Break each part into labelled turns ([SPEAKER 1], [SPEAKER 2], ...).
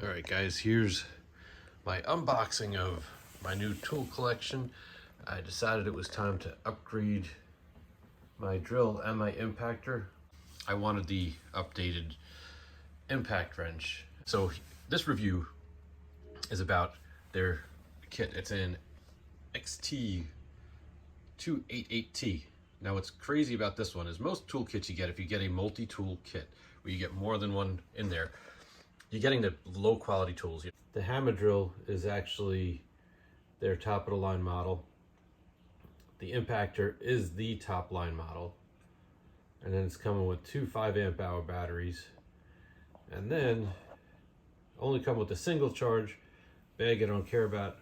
[SPEAKER 1] All right, guys, here's my unboxing of my new tool collection. I decided it was time to upgrade my drill and my impactor. I wanted the updated impact wrench. So this review is about their kit. It's an XT288T. Now what's crazy about this one is most tool kits you get, if you get a multi-tool kit where you get more than one in there, you're getting the low quality tools. The hammer drill is actually their top of the line model. The impactor is the top line model. And then it's coming with two 5 amp hour batteries. And then only come with a single charge bag I don't care about.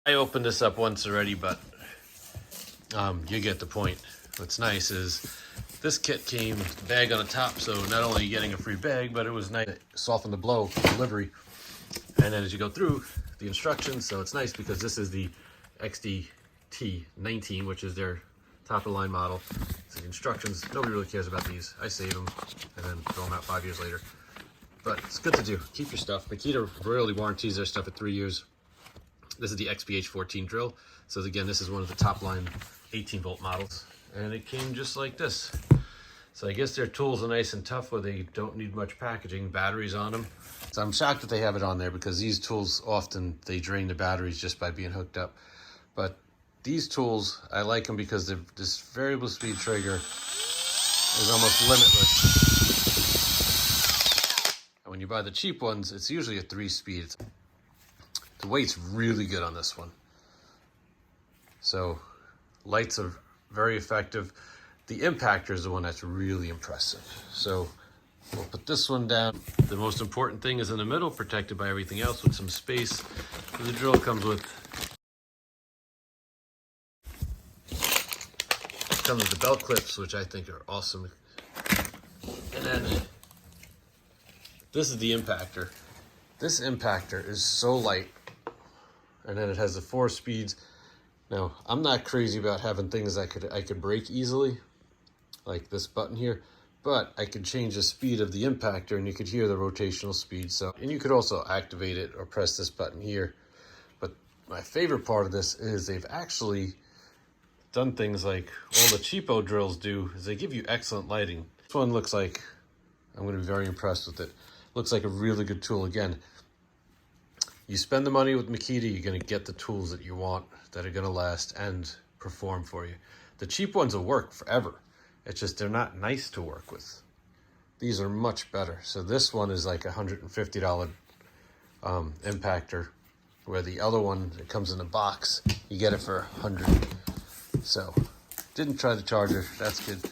[SPEAKER 1] I opened this up once already, but you get the point. What's nice is this kit came bag on the top, so not only are you getting a free bag, but it was nice to soften the blow delivery. And then as you go through the instructions, so it's nice because this is the XT288T, which is their top of the line model. So the instructions, nobody really cares about these. I save them and then throw them out 5 years later. But it's good to do. Keep your stuff. Makita rarely warranties their stuff at 3 years. This is the XBH14 drill. So again, this is one of the top line 18 volt models. And it came just like this. So I guess their tools are nice and tough where they don't need much packaging, batteries on them. So I'm shocked that they have it on there because these tools often, they drain the batteries just by being hooked up. But these tools, I like them because this variable speed trigger is almost limitless. And when you buy the cheap ones, it's usually a 3-speed. The weight's really good on this one. So lights are very effective. The impactor is the one that's really impressive. So we'll put this one down. The most important thing is in the middle, protected by everything else with some space. So the drill comes with the belt clips, which I think are awesome. And then this is the impactor. This impactor is so light. And then it has the 4 speeds. Now, I'm not crazy about having things I could break easily, like this button here, but I could change the speed of the impactor and you could hear the rotational speed. So, and you could also activate it or press this button here. But my favorite part of this is they've actually done things like all the cheapo drills do, is they give you excellent lighting. This one looks like, I'm going to be very impressed with it. Looks like a really good tool. Again, you spend the money with Makita, you're going to get the tools that you want that are going to last and perform for you. The cheap ones will work forever. It's just they're not nice to work with. These are much better. So this one is like $150 impactor, where the other one, it comes in a box, you get it for $100. So didn't try the charger, that's good.